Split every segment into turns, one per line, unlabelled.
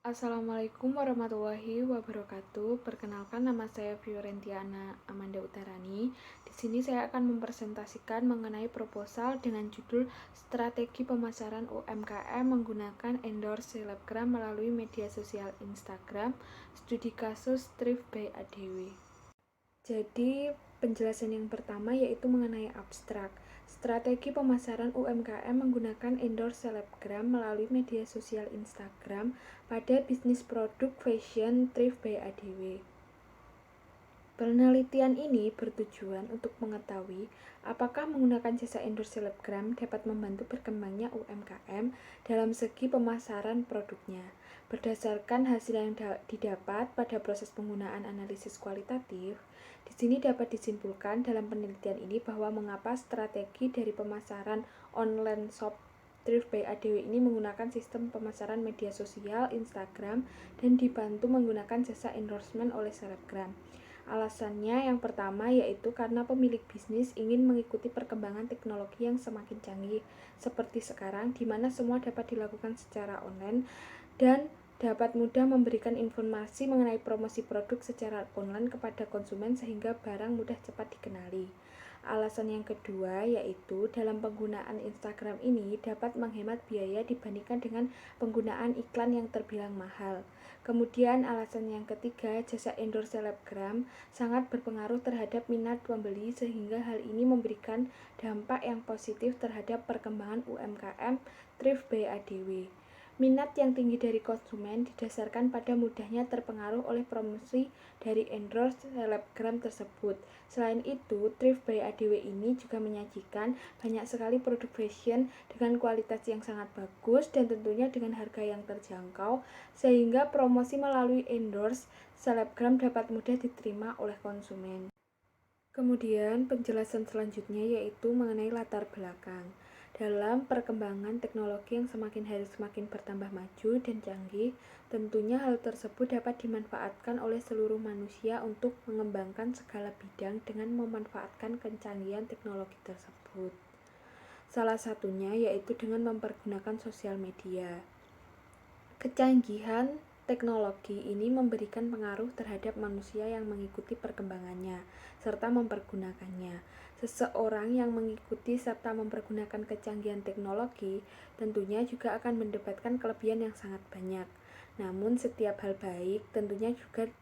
Assalamualaikum warahmatullahi wabarakatuh. Perkenalkan, nama saya Fiorentiana Amanda Utarani. Di sini saya akan mempresentasikan mengenai proposal dengan judul Strategi Pemasaran UMKM menggunakan endorse selebgram melalui media sosial Instagram, studi kasus Thrift by ADW. Jadi, penjelasan yang pertama yaitu mengenai abstrak. Strategi pemasaran UMKM menggunakan endorse selebgram melalui media sosial Instagram pada bisnis produk fashion Thrift by ADW. Penelitian ini bertujuan untuk mengetahui apakah menggunakan jasa endorse selebgram dapat membantu berkembangnya UMKM dalam segi pemasaran produknya. Berdasarkan hasil yang didapat pada proses penggunaan analisis kualitatif, di sini dapat disimpulkan dalam penelitian ini bahwa mengapa strategi dari pemasaran online shop Thrift by ADW ini menggunakan sistem pemasaran media sosial Instagram dan dibantu menggunakan jasa endorsement oleh selebgram. Alasannya yang pertama yaitu karena pemilik bisnis ingin mengikuti perkembangan teknologi yang semakin canggih seperti sekarang, di mana semua dapat dilakukan secara online dan dapat mudah memberikan informasi mengenai promosi produk secara online kepada konsumen sehingga barang mudah cepat dikenali. Alasan yang kedua yaitu dalam penggunaan Instagram ini dapat menghemat biaya dibandingkan dengan penggunaan iklan yang terbilang mahal. Kemudian alasan yang ketiga, jasa endorse selebgram sangat berpengaruh terhadap minat pembeli sehingga hal ini memberikan dampak yang positif terhadap perkembangan UMKM Thrift by ADW. Minat yang tinggi dari konsumen didasarkan pada mudahnya terpengaruh oleh promosi dari endorse selebgram tersebut. Selain itu, Thrift by ADW ini juga menyajikan banyak sekali produk fashion dengan kualitas yang sangat bagus dan tentunya dengan harga yang terjangkau, sehingga promosi melalui endorse selebgram dapat mudah diterima oleh konsumen. Kemudian penjelasan selanjutnya yaitu mengenai latar belakang. Dalam perkembangan teknologi yang semakin hari semakin bertambah maju dan canggih, tentunya hal tersebut dapat dimanfaatkan oleh seluruh manusia untuk mengembangkan segala bidang dengan memanfaatkan kecanggihan teknologi tersebut. Salah satunya yaitu dengan mempergunakan sosial media. Kecanggihan teknologi ini memberikan pengaruh terhadap manusia yang mengikuti perkembangannya serta mempergunakannya. Seseorang yang mengikuti serta mempergunakan kecanggihan teknologi tentunya juga akan mendapatkan kelebihan yang sangat banyak. Namun setiap hal baik tentunya juga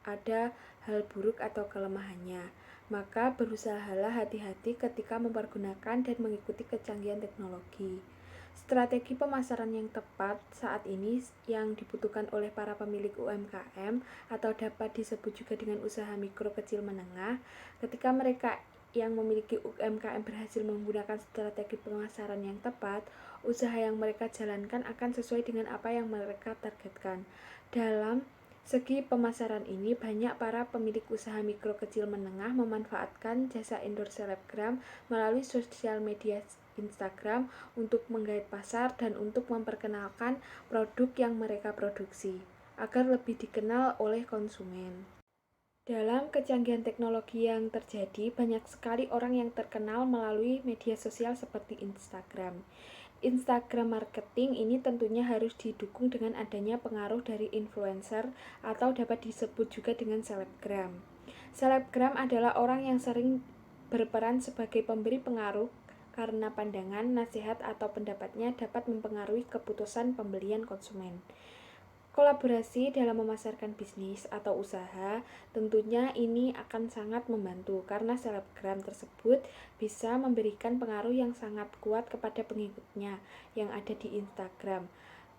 ada hal buruk atau kelemahannya. Maka berusahalah hati-hati ketika mempergunakan dan mengikuti kecanggihan teknologi. Strategi pemasaran yang tepat saat ini yang dibutuhkan oleh para pemilik UMKM atau dapat disebut juga dengan usaha mikro kecil menengah, ketika mereka yang memiliki UMKM berhasil menggunakan strategi pemasaran yang tepat, usaha yang mereka jalankan akan sesuai dengan apa yang mereka targetkan. Dalam segi pemasaran ini, banyak para pemilik usaha mikro kecil menengah memanfaatkan jasa endorse selebgram melalui sosial media Instagram untuk menggait pasar dan untuk memperkenalkan produk yang mereka produksi agar lebih dikenal oleh konsumen. Dalam kecanggihan teknologi yang terjadi, banyak sekali orang yang terkenal melalui media sosial seperti Instagram. Instagram marketing ini tentunya harus didukung dengan adanya pengaruh dari influencer atau dapat disebut juga dengan selebgram. Selebgram adalah orang yang sering berperan sebagai pemberi pengaruh karena pandangan, nasihat, atau pendapatnya dapat mempengaruhi keputusan pembelian konsumen. Kolaborasi dalam memasarkan bisnis atau usaha tentunya ini akan sangat membantu karena selebgram tersebut bisa memberikan pengaruh yang sangat kuat kepada pengikutnya yang ada di Instagram.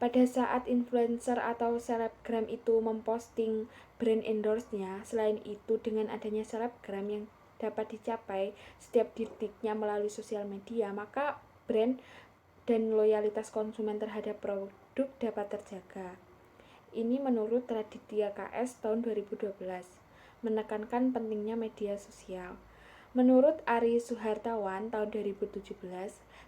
Pada saat influencer atau selebgram itu memposting brand endorse-nya, selain itu dengan adanya selebgram yang dapat dicapai setiap detiknya melalui sosial media, maka brand dan loyalitas konsumen terhadap produk dapat terjaga. Ini menurut Raditya KS tahun 2012, menekankan pentingnya media sosial. Menurut Ari Suhartawan tahun 2017,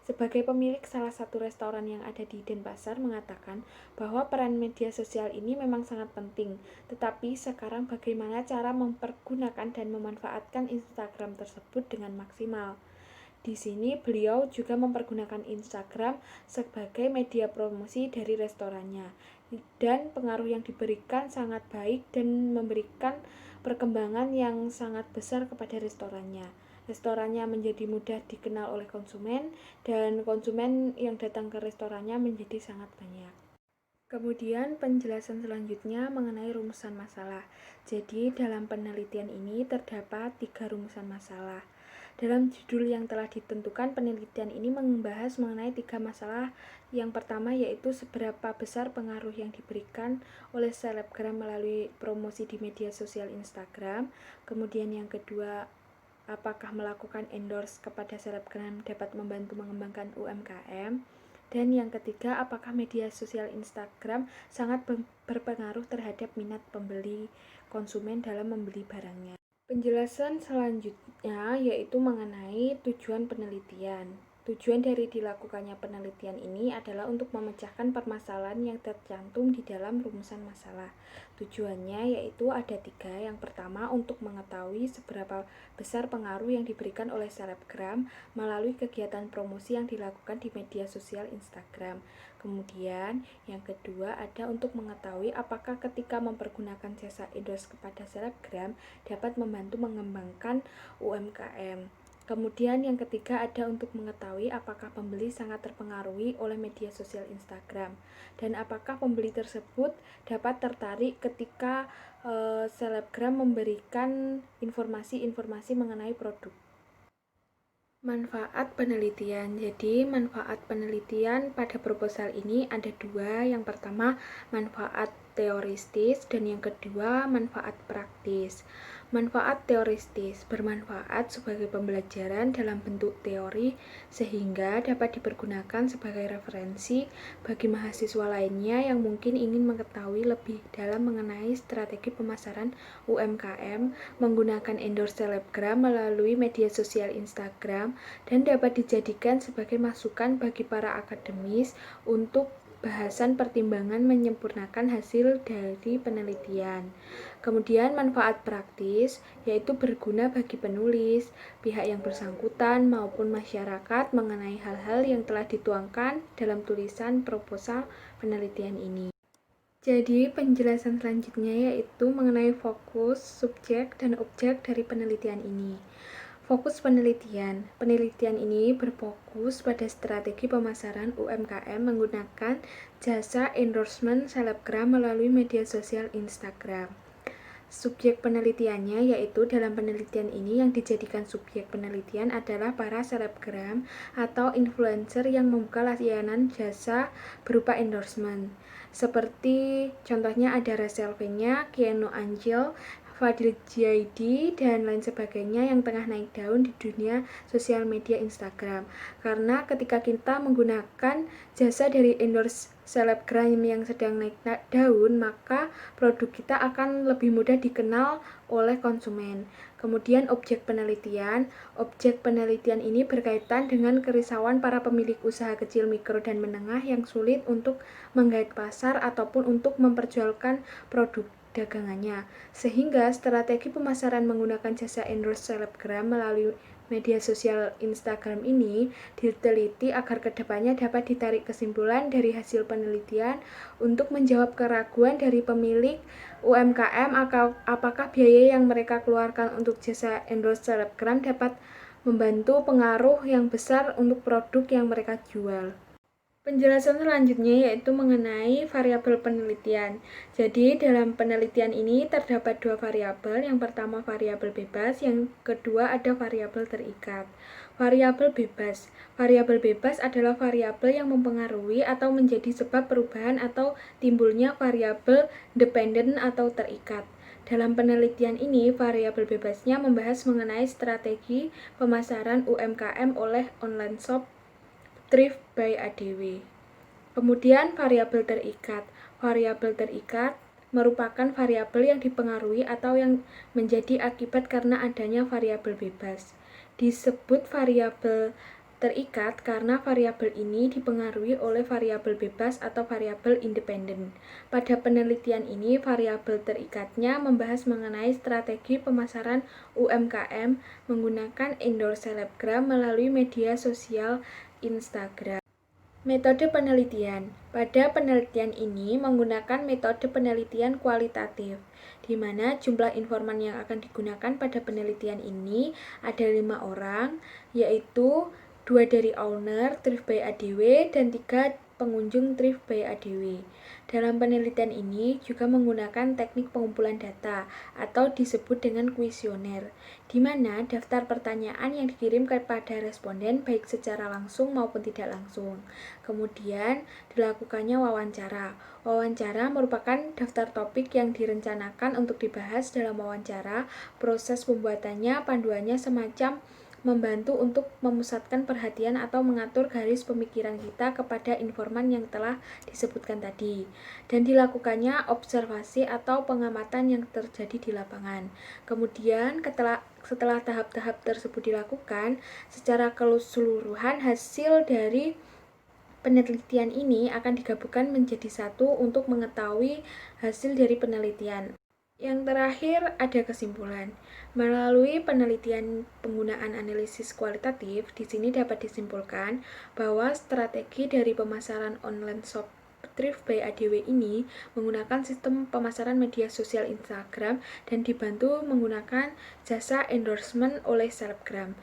sebagai pemilik salah satu restoran yang ada di Denpasar mengatakan bahwa peran media sosial ini memang sangat penting, tetapi sekarang bagaimana cara mempergunakan dan memanfaatkan Instagram tersebut dengan maksimal. Di sini beliau juga mempergunakan Instagram sebagai media promosi dari restorannya. dan pengaruh yang diberikan sangat baik dan memberikan perkembangan yang sangat besar kepada restorannya. Restorannya menjadi mudah dikenal oleh konsumen dan konsumen yang datang ke restorannya menjadi sangat banyak. Kemudian penjelasan selanjutnya mengenai rumusan masalah. Jadi dalam penelitian ini terdapat 3 rumusan masalah. Dalam judul yang telah ditentukan, penelitian ini membahas mengenai 3 masalah. Yang pertama yaitu seberapa besar pengaruh yang diberikan oleh selebgram melalui promosi di media sosial Instagram. Kemudian yang kedua, apakah melakukan endorse kepada selebgram dapat membantu mengembangkan UMKM. Dan yang ketiga, apakah media sosial Instagram sangat berpengaruh terhadap minat pembeli konsumen dalam membeli barangnya. Penjelasan selanjutnya yaitu mengenai tujuan penelitian. Tujuan dari dilakukannya penelitian ini adalah untuk memecahkan permasalahan yang tercantum di dalam rumusan masalah. Tujuannya yaitu ada 3. Yang pertama, untuk mengetahui seberapa besar pengaruh yang diberikan oleh selebgram melalui kegiatan promosi yang dilakukan di media sosial Instagram. Kemudian yang kedua ada untuk mengetahui apakah ketika mempergunakan jasa endorse kepada selebgram dapat membantu mengembangkan UMKM. Kemudian yang ketiga ada untuk mengetahui apakah pembeli sangat terpengaruhi oleh media sosial Instagram dan apakah pembeli tersebut dapat tertarik ketika selebgram memberikan informasi-informasi mengenai produk. Manfaat penelitian. Jadi, manfaat penelitian pada proposal ini ada 2. Yang pertama, manfaat teoristis dan yang kedua, manfaat praktis. Manfaat teoristis bermanfaat sebagai pembelajaran dalam bentuk teori sehingga dapat dipergunakan sebagai referensi bagi mahasiswa lainnya yang mungkin ingin mengetahui lebih dalam mengenai strategi pemasaran UMKM menggunakan endorse selebgram melalui media sosial Instagram dan dapat dijadikan sebagai masukan bagi para akademis untuk bahasan pertimbangan menyempurnakan hasil dari penelitian. Kemudian manfaat praktis yaitu berguna bagi penulis, pihak yang bersangkutan maupun masyarakat mengenai hal-hal yang telah dituangkan dalam tulisan proposal penelitian ini. Jadi penjelasan selanjutnya yaitu mengenai fokus, subjek, dan objek dari penelitian ini. Fokus penelitian. Penelitian ini berfokus pada strategi pemasaran UMKM menggunakan jasa endorsement selebgram melalui media sosial Instagram. Subjek penelitiannya yaitu dalam penelitian ini yang dijadikan subjek penelitian adalah para selebgram atau influencer yang membuka layanan jasa berupa endorsement. Seperti contohnya ada Rachel Fenya, Keanu Angel, Fadil Jaidi, dan lain sebagainya yang tengah naik daun di dunia sosial media Instagram. Karena ketika kita menggunakan jasa dari endorse selebgram yang sedang naik daun, maka produk kita akan lebih mudah dikenal oleh konsumen. Kemudian objek penelitian. Objek penelitian ini berkaitan dengan kerisauan para pemilik usaha kecil, mikro, dan menengah yang sulit untuk menggait pasar ataupun untuk memperjualkan produk dagangannya, sehingga strategi pemasaran menggunakan jasa endorse selebgram melalui media sosial Instagram ini diteliti agar kedepannya dapat ditarik kesimpulan dari hasil penelitian untuk menjawab keraguan dari pemilik UMKM apakah biaya yang mereka keluarkan untuk jasa endorse selebgram dapat membantu pengaruh yang besar untuk produk yang mereka jual. Penjelasan selanjutnya yaitu mengenai variabel penelitian. Jadi, dalam penelitian ini terdapat 2 variabel. Yang pertama variabel bebas, yang kedua ada variabel terikat. Variabel bebas. Variabel bebas adalah variabel yang mempengaruhi atau menjadi sebab perubahan atau timbulnya variabel dependen atau terikat. Dalam penelitian ini, variabel bebasnya membahas mengenai strategi pemasaran UMKM oleh online shop Thrift by ADW. Kemudian variabel terikat. Variabel terikat merupakan variabel yang dipengaruhi atau yang menjadi akibat karena adanya variabel bebas. Disebut variabel terikat karena variabel ini dipengaruhi oleh variabel bebas atau variabel independen. Pada penelitian ini, variabel terikatnya membahas mengenai strategi pemasaran UMKM menggunakan endorse selebgram melalui media sosial Instagram. Metode penelitian. Pada penelitian ini menggunakan metode penelitian kualitatif, di mana jumlah informan yang akan digunakan pada penelitian ini ada 5 orang, yaitu 2 dari owner Thrift by ADW dan 3 pengunjung Thrift by ADW. Dalam penelitian ini juga menggunakan teknik pengumpulan data atau disebut dengan kuesioner, di mana daftar pertanyaan yang dikirim kepada responden baik secara langsung maupun tidak langsung. Kemudian dilakukannya wawancara. Wawancara merupakan daftar topik yang direncanakan untuk dibahas dalam wawancara. Proses pembuatannya, panduannya semacam membantu untuk memusatkan perhatian atau mengatur garis pemikiran kita kepada informan yang telah disebutkan tadi. Dan dilakukannya observasi atau pengamatan yang terjadi di lapangan. Kemudian setelah tahap-tahap tersebut dilakukan, secara keseluruhan hasil dari penelitian ini akan digabungkan menjadi satu untuk mengetahui hasil dari penelitian. Yang terakhir ada kesimpulan. Melalui penelitian penggunaan analisis kualitatif, di sini dapat disimpulkan bahwa strategi dari pemasaran online shop Thrift by ADW ini menggunakan sistem pemasaran media sosial Instagram dan dibantu menggunakan jasa endorsement oleh selebgram,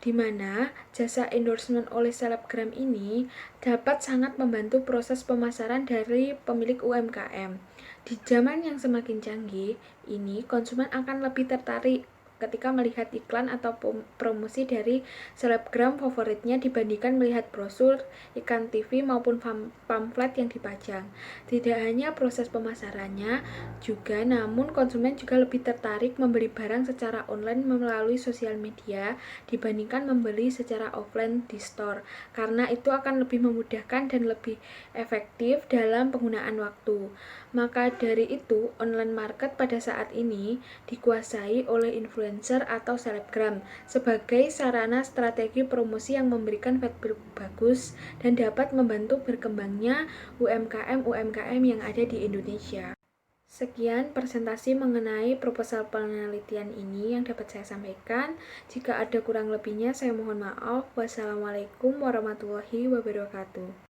di mana jasa endorsement oleh selebgram ini dapat sangat membantu proses pemasaran dari pemilik UMKM. Di zaman yang semakin canggih ini, konsumen akan lebih tertarik ketika melihat iklan atau promosi dari selebgram favoritnya dibandingkan melihat brosur, iklan TV maupun pamflet yang dipajang. Tidak hanya proses pemasarannya juga, namun konsumen juga lebih tertarik membeli barang secara online melalui sosial media dibandingkan membeli secara offline di store, karena itu akan lebih memudahkan dan lebih efektif dalam penggunaan waktu. Maka dari itu, online market pada saat ini dikuasai oleh influencer atau selebgram sebagai sarana strategi promosi yang memberikan feedback bagus dan dapat membantu berkembangnya UMKM-UMKM yang ada di Indonesia. Sekian presentasi mengenai proposal penelitian ini yang dapat saya sampaikan. Jika ada kurang lebihnya, saya mohon maaf. Wassalamualaikum warahmatullahi wabarakatuh.